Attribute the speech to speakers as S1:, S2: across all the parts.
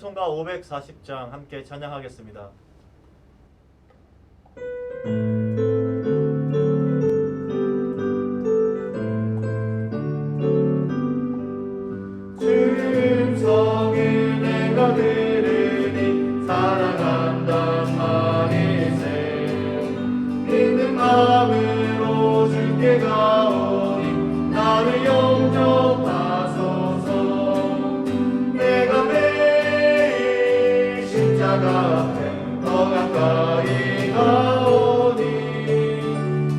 S1: 찬송가 540장 함께 찬양하겠습니다. 주님 성을 내가 들으니 사랑한단 말이세. 믿는 마음으로 주께 가오니 나를 영접하소서. 내가 매일 십자가 앞에 더 가까이 가오니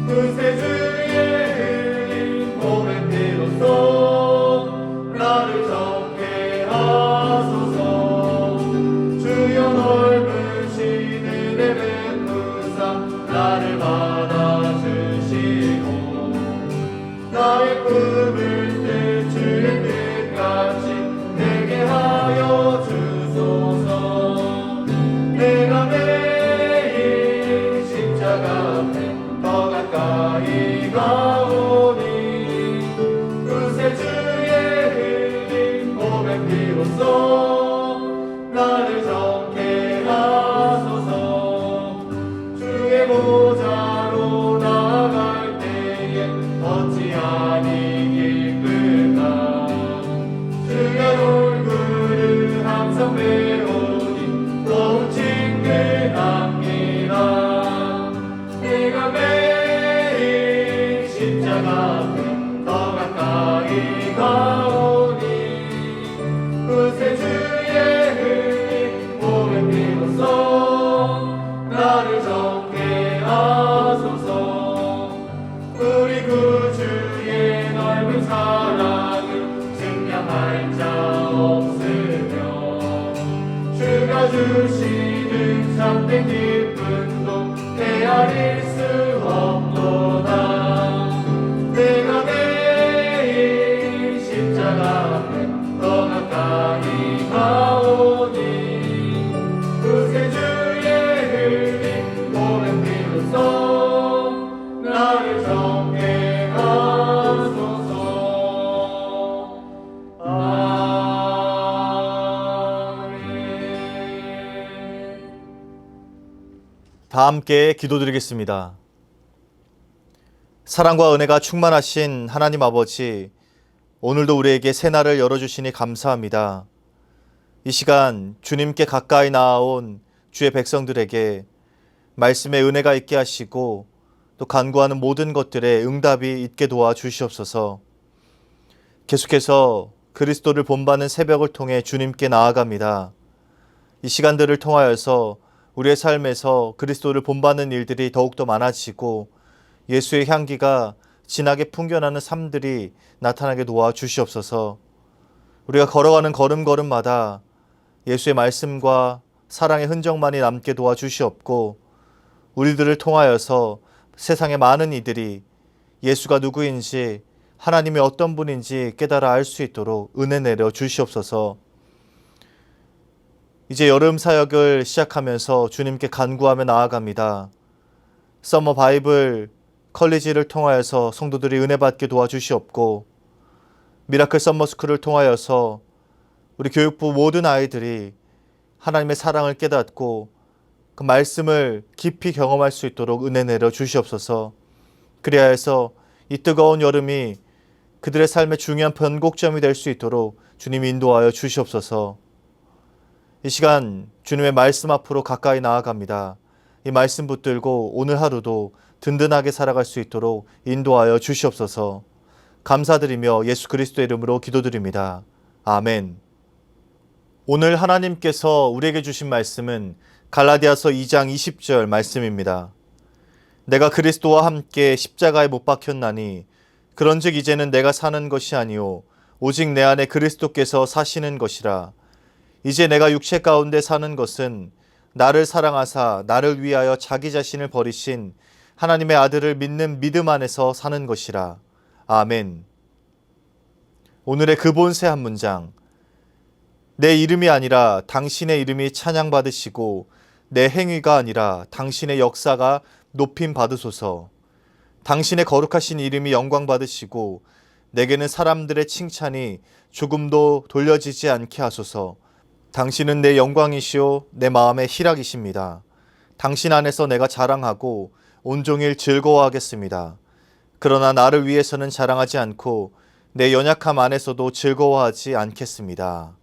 S1: 그새 주의 흘린 몸의 피로써 나를 정케 하소서. 주여 넓으신 은혜 베푸사 나를 받아주시고 나의 꿈을 뜰 주의 뜻같이 내게 하여 주소서. 내가 매일 십자가 앞에 더 가까이 가오니 그새 주의 흘린 몸의 피로써 나를 정케 하소서. 주의 보좌로 나아갈 때에 어찌하니 기쁠까. 주의 얼굴을 항상 배우니 더욱 친근합니다. 내가 매일 십자가 앞에 더 가까이 가오니 그새 주의 흘린 몸의 피로써 나를 정케 하소서. 우리 구주의 넓은 사랑을 증명할 자 없으며 주가 주시는 참된 기쁨도 헤아릴 수 없도다. 내가 매일 십자가 앞에 더 가까이 가오니 그새 주의 흘린 몸의 피로써 나를 정케 하소서. 아멘. 다 함께 기도드리겠습니다. 사랑과 은혜가 충만하신 하나님 아버지, 오늘도 우리에게 새날을 열어주시니 감사합니다. 이 시간 주님께 가까이 나아온 주의 백성들에게 말씀의 은혜가 있게 하시고 또 간구하는 모든 것들에 응답이 있게 도와주시옵소서. 계속해서 그리스도를 본받는 새벽을 통해 주님께 나아갑니다. 이 시간들을 통하여서 우리의 삶에서 그리스도를 본받는 일들이 더욱더 많아지고 예수의 향기가 진하게 풍겨나는 삶들이 나타나게 도와주시옵소서. 우리가 걸어가는 걸음걸음마다 예수의 말씀과 사랑의 흔적만이 남게 도와주시옵고 우리들을 통하여서 세상의 많은 이들이 예수가 누구인지 하나님이 어떤 분인지 깨달아 알 수 있도록 은혜 내려 주시옵소서. 이제 여름 사역을 시작하면서 주님께 간구하며 나아갑니다. 서머 바이블 컬리지를 통하여서 성도들이 은혜 받게 도와주시옵고 미라클 썸머스쿨을 통하여서 우리 교육부 모든 아이들이 하나님의 사랑을 깨닫고 그 말씀을 깊이 경험할 수 있도록 은혜 내려 주시옵소서. 그리하여 해서 이 뜨거운 여름이 그들의 삶의 중요한 변곡점이 될 수 있도록 주님 인도하여 주시옵소서. 이 시간 주님의 말씀 앞으로 가까이 나아갑니다. 이 말씀 붙들고 오늘 하루도 든든하게 살아갈 수 있도록 인도하여 주시옵소서. 감사드리며 예수 그리스도의 이름으로 기도드립니다. 아멘. 오늘 하나님께서 우리에게 주신 말씀은 갈라디아서 2장 20절 말씀입니다. 내가 그리스도와 함께 십자가에 못 박혔나니 그런즉 이제는 내가 사는 것이 아니요 오직 내 안에 그리스도께서 사시는 것이라. 이제 내가 육체 가운데 사는 것은 나를 사랑하사 나를 위하여 자기 자신을 버리신 하나님의 아들을 믿는 믿음 안에서 사는 것이라. 아멘. 오늘의 그본세 한 문장. 내 이름이 아니라 당신의 이름이 찬양받으시고 내 행위가 아니라 당신의 역사가 높임 받으소서. 당신의 거룩하신 이름이 영광 받으시고 내게는 사람들의 칭찬이 조금도 돌려지지 않게 하소서. 당신은 내 영광이시오 내 마음의 희락이십니다. 당신 안에서 내가 자랑하고 온종일 즐거워하겠습니다. 그러나 나를 위해서는 자랑하지 않고 내 연약함 안에서도 즐거워하지 않겠습니다.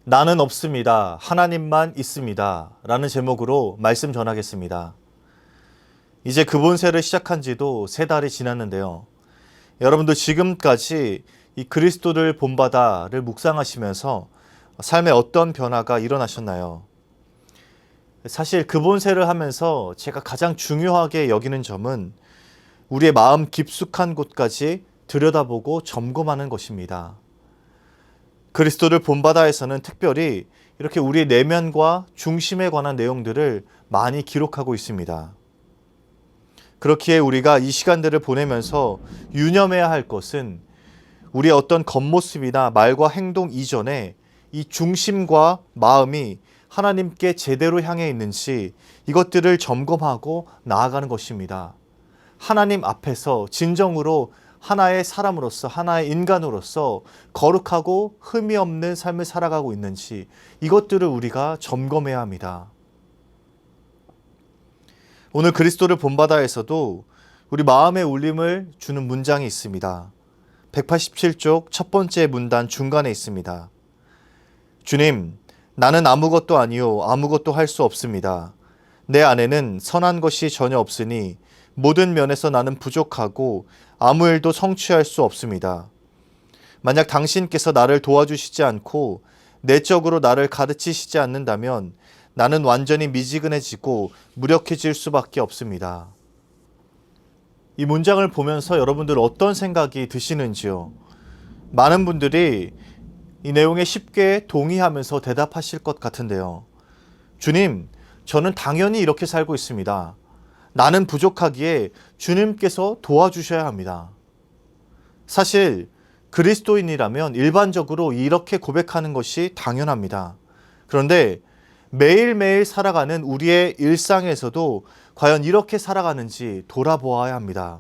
S1: 나는 없습니다. 하나님만 있습니다. 라는 제목으로 말씀 전하겠습니다. 이제 급본세를 시작한 지도 3달이 지났는데요. 여러분도 지금까지 이 그리스도를 본받아를 묵상하시면서 삶에 어떤 변화가 일어나셨나요? 사실 급본세를 하면서 제가 가장 중요하게 여기는 점은 우리의 마음 깊숙한 곳까지 들여다보고 점검하는 것입니다. 그리스도를 본받아에서는 특별히 이렇게 우리의 내면과 중심에 관한 내용들을 많이 기록하고 있습니다. 그렇기에 우리가 이 시간들을 보내면서 유념해야 할 것은 우리의 어떤 겉모습이나 말과 행동 이전에 이 중심과 마음이 하나님께 제대로 향해 있는지 이것들을 점검하고 나아가는 것입니다. 하나님 앞에서 진정으로 하나의 사람으로서 하나의 인간으로서 거룩하고 흠이 없는 삶을 살아가고 있는지 이것들을 우리가 점검해야 합니다. 오늘 그리스도를 본받아에서도 우리 마음의 울림을 주는 문장이 있습니다. 187쪽 첫 번째 문단 중간에 있습니다. 주님, 나는 아무것도 아니요 아무것도 할 수 없습니다. 내 안에는 선한 것이 전혀 없으니 모든 면에서 나는 부족하고 아무 일도 성취할 수 없습니다. 만약 당신께서 나를 도와주시지 않고 내적으로 나를 가르치시지 않는다면 나는 완전히 미지근해지고 무력해질 수밖에 없습니다. 이 문장을 보면서 여러분들 어떤 생각이 드시는지요? 많은 분들이 이 내용에 쉽게 동의하면서 대답하실 것 같은데요. 주님, 저는 당연히 이렇게 살고 있습니다. 나는 부족하기에 주님께서 도와주셔야 합니다. 사실 그리스도인이라면 일반적으로 이렇게 고백하는 것이 당연합니다. 그런데 매일매일 살아가는 우리의 일상에서도 과연 이렇게 살아가는지 돌아보아야 합니다.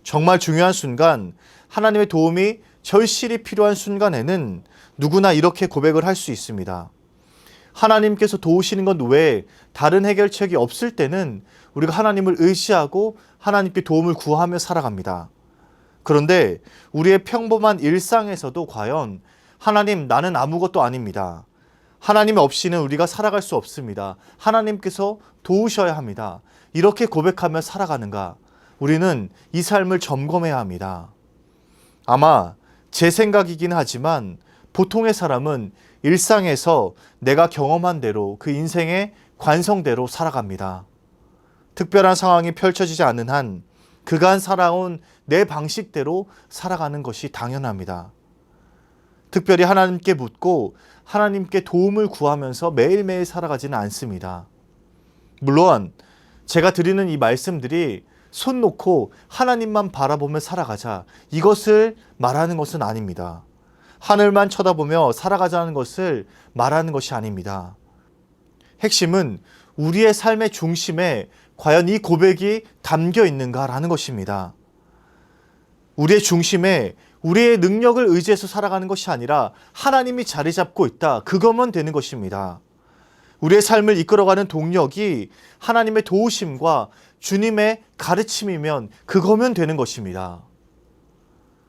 S1: 정말 중요한 순간, 하나님의 도움이 절실히 필요한 순간에는 누구나 이렇게 고백을 할 수 있습니다. 하나님께서 도우시는 것 외에 다른 해결책이 없을 때는 우리가 하나님을 의지하고 하나님께 도움을 구하며 살아갑니다. 그런데 우리의 평범한 일상에서도 과연 하나님, 나는 아무것도 아닙니다. 하나님 없이는 우리가 살아갈 수 없습니다. 하나님께서 도우셔야 합니다. 이렇게 고백하며 살아가는가? 우리는 이 삶을 점검해야 합니다. 아마 제 생각이긴 하지만 보통의 사람은 일상에서 내가 경험한 대로 그 인생의 관성대로 살아갑니다. 특별한 상황이 펼쳐지지 않는 한 그간 살아온 내 방식대로 살아가는 것이 당연합니다. 특별히 하나님께 묻고 하나님께 도움을 구하면서 매일매일 살아가지는 않습니다. 물론 제가 드리는 이 말씀들이 손 놓고 하나님만 바라보며 살아가자, 이것을 말하는 것은 아닙니다. 하늘만 쳐다보며 살아가자는 것을 말하는 것이 아닙니다. 핵심은 우리의 삶의 중심에 과연 이 고백이 담겨 있는가라는 것입니다. 우리의 중심에 우리의 능력을 의지해서 살아가는 것이 아니라 하나님이 자리 잡고 있다, 그것만 되는 것입니다. 우리의 삶을 이끌어가는 동력이 하나님의 도우심과 주님의 가르침이면 그거면 되는 것입니다.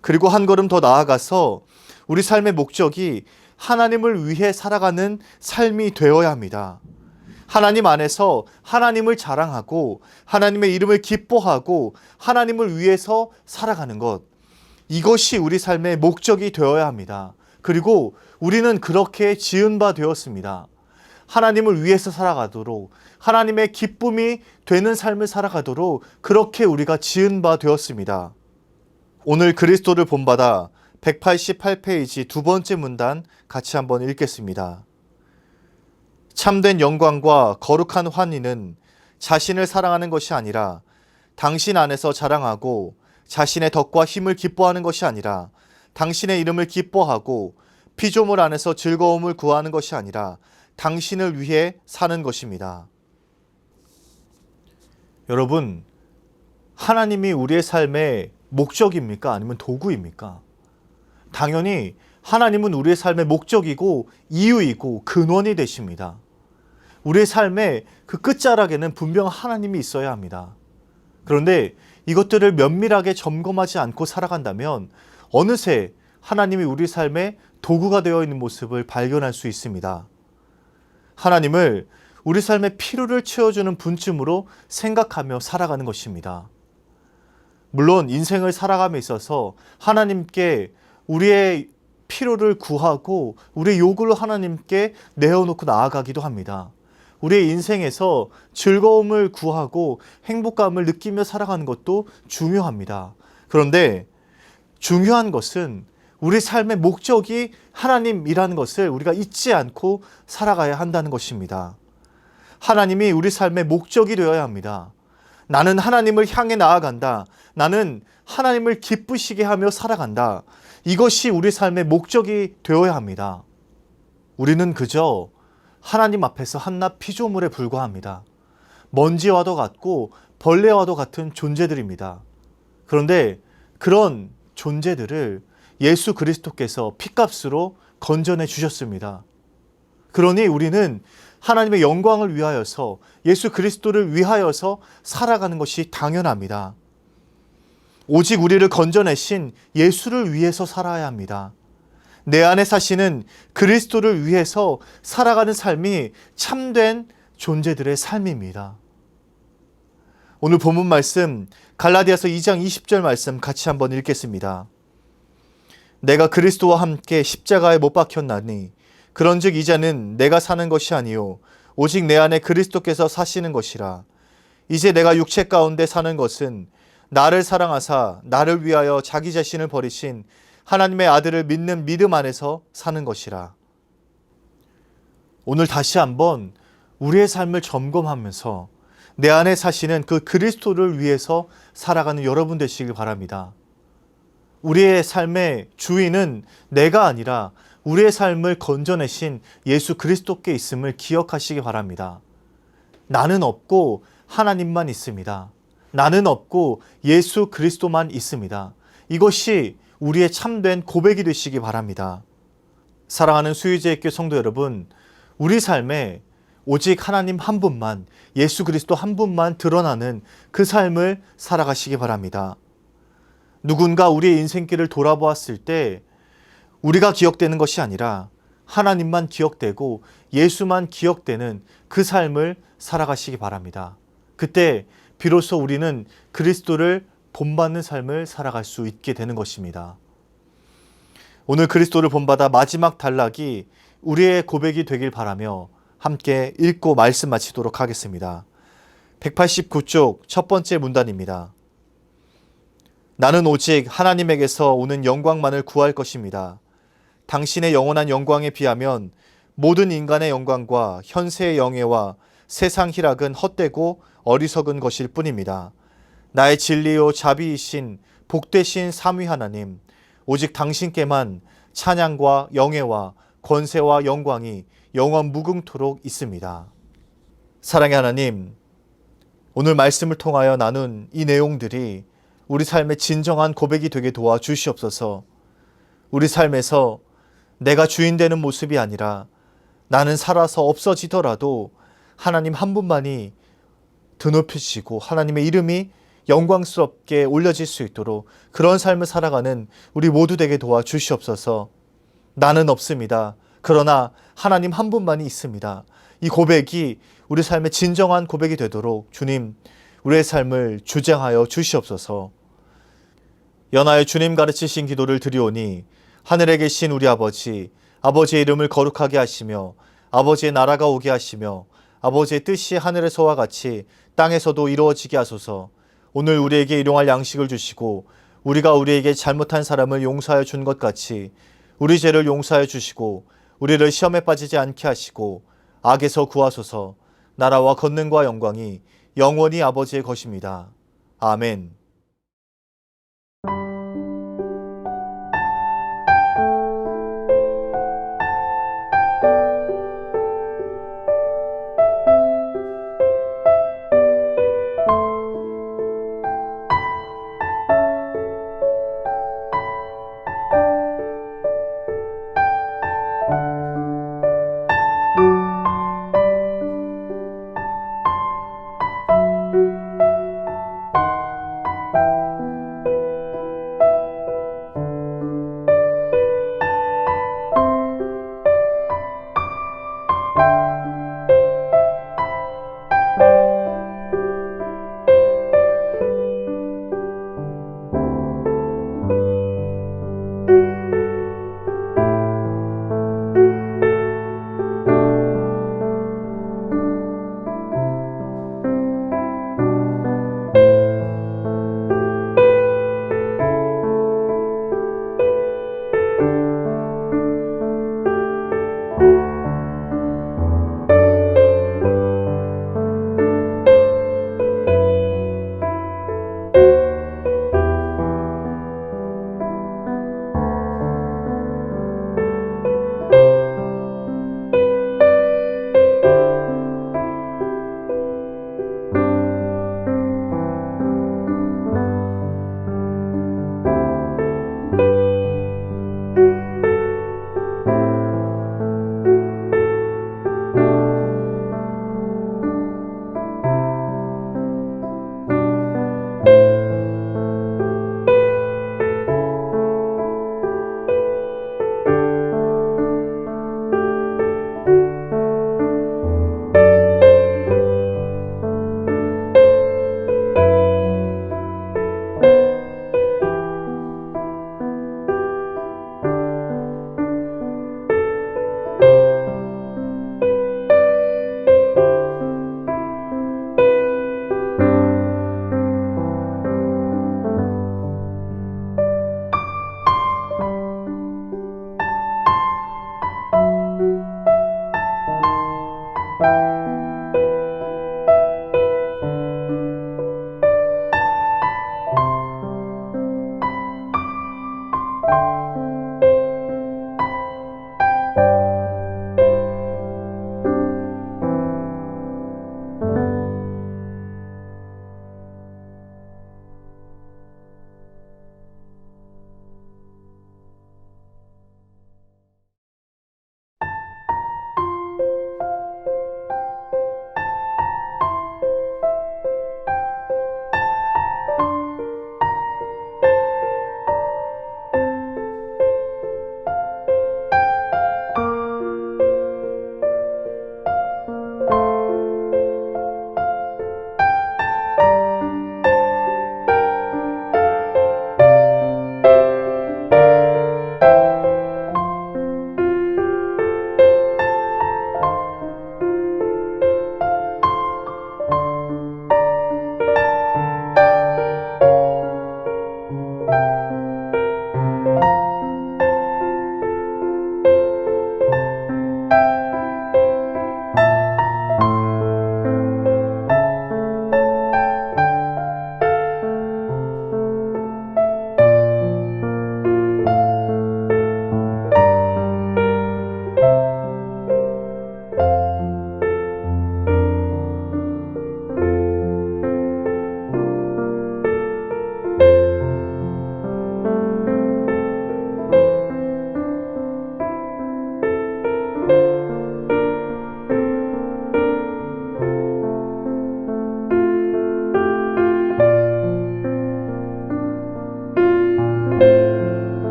S1: 그리고 한 걸음 더 나아가서 우리 삶의 목적이 하나님을 위해 살아가는 삶이 되어야 합니다. 하나님 안에서 하나님을 자랑하고 하나님의 이름을 기뻐하고 하나님을 위해서 살아가는 것, 이것이 우리 삶의 목적이 되어야 합니다. 그리고 우리는 그렇게 지은 바 되었습니다. 하나님을 위해서 살아가도록, 하나님의 기쁨이 되는 삶을 살아가도록 그렇게 우리가 지은 바 되었습니다. 오늘 그리스도를 본받아 188페이지 두 번째 문단 같이 한번 읽겠습니다. 참된 영광과 거룩한 환희는 자신을 사랑하는 것이 아니라 당신 안에서 자랑하고 자신의 덕과 힘을 기뻐하는 것이 아니라 당신의 이름을 기뻐하고 피조물 안에서 즐거움을 구하는 것이 아니라 당신을 위해 사는 것입니다. 여러분, 하나님이 우리의 삶의 목적입니까? 아니면 도구입니까? 당연히 하나님은 우리의 삶의 목적이고 이유이고 근원이 되십니다. 우리의 삶의 그 끝자락에는 분명 하나님이 있어야 합니다. 그런데 이것들을 면밀하게 점검하지 않고 살아간다면 어느새 하나님이 우리 삶의 도구가 되어 있는 모습을 발견할 수 있습니다. 하나님을 우리 삶의 필요를 채워주는 분쯤으로 생각하며 살아가는 것입니다. 물론 인생을 살아감에 있어서 하나님께 우리의 필요를 구하고 우리의 요구를 하나님께 내어놓고 나아가기도 합니다. 우리의 인생에서 즐거움을 구하고 행복감을 느끼며 살아가는 것도 중요합니다. 그런데 중요한 것은 우리 삶의 목적이 하나님이라는 것을 우리가 잊지 않고 살아가야 한다는 것입니다. 하나님이 우리 삶의 목적이 되어야 합니다. 나는 하나님을 향해 나아간다. 나는 하나님을 기쁘시게 하며 살아간다. 이것이 우리 삶의 목적이 되어야 합니다. 우리는 그저 하나님 앞에서 한낱 피조물에 불과합니다. 먼지와도 같고 벌레와도 같은 존재들입니다. 그런데 그런 존재들을 예수 그리스도께서 핏값으로 건져내 주셨습니다. 그러니 우리는 하나님의 영광을 위하여서 예수 그리스도를 위하여서 살아가는 것이 당연합니다. 오직 우리를 건져내신 예수를 위해서 살아야 합니다. 내 안에 사시는 그리스도를 위해서 살아가는 삶이 참된 존재들의 삶입니다. 오늘 본문 말씀 갈라디아서 2장 20절 말씀 같이 한번 읽겠습니다. 내가 그리스도와 함께 십자가에 못 박혔나니 그런즉 이제는 내가 사는 것이 아니요 오직 내 안에 그리스도께서 사시는 것이라. 이제 내가 육체 가운데 사는 것은 나를 사랑하사 나를 위하여 자기 자신을 버리신 하나님의 아들을 믿는 믿음 안에서 사는 것이라. 오늘 다시 한번 우리의 삶을 점검하면서 내 안에 사시는 그 그리스도를 위해서 살아가는 여러분 되시길 바랍니다. 우리의 삶의 주인은 내가 아니라 우리의 삶을 건져내신 예수 그리스도께 있음을 기억하시기 바랍니다. 나는 없고 하나님만 있습니다. 나는 없고 예수 그리스도만 있습니다. 이것이 우리의 참된 고백이 되시기 바랍니다. 사랑하는 수유제일교회 성도 여러분, 우리 삶에 오직 하나님 한 분만, 예수 그리스도 한 분만 드러나는 그 삶을 살아가시기 바랍니다. 누군가 우리의 인생길을 돌아보았을 때 우리가 기억되는 것이 아니라 하나님만 기억되고 예수만 기억되는 그 삶을 살아가시기 바랍니다. 그때 비로소 우리는 그리스도를 본받는 삶을 살아갈 수 있게 되는 것입니다. 오늘 그리스도를 본받아 마지막 단락이 우리의 고백이 되길 바라며 함께 읽고 말씀 마치도록 하겠습니다. 189쪽 첫 번째 문단입니다. 나는 오직 하나님에게서 오는 영광만을 구할 것입니다. 당신의 영원한 영광에 비하면 모든 인간의 영광과 현세의 영예와 세상 희락은 헛되고 어리석은 것일 뿐입니다. 나의 진리요 자비이신 복되신 삼위 하나님, 오직 당신께만 찬양과 영예와 권세와 영광이 영원 무궁토록 있습니다. 사랑의 하나님, 오늘 말씀을 통하여 나눈 이 내용들이 우리 삶의 진정한 고백이 되게 도와주시옵소서. 우리 삶에서 내가 주인 되는 모습이 아니라 나는 살아서 없어지더라도 하나님 한 분만이 드높이시고 하나님의 이름이 영광스럽게 올려질 수 있도록 그런 삶을 살아가는 우리 모두 되게 도와주시옵소서. 나는 없습니다. 그러나 하나님 한 분만이 있습니다. 이 고백이 우리 삶의 진정한 고백이 되도록 주님, 우리의 삶을 주장하여 주시옵소서. 연하여 주님 가르치신 기도를 드리오니 하늘에 계신 우리 아버지, 아버지의 이름을 거룩하게 하시며 아버지의 나라가 오게 하시며 아버지의 뜻이 하늘에서와 같이 땅에서도 이루어지게 하소서. 오늘 우리에게 일용할 양식을 주시고 우리가 우리에게 잘못한 사람을 용서하여 준 것 같이 우리 죄를 용서하여 주시고 우리를 시험에 빠지지 않게 하시고 악에서 구하소서. 나라와 권능과 영광이 영원히 아버지의 것입니다. 아멘.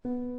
S2: 네.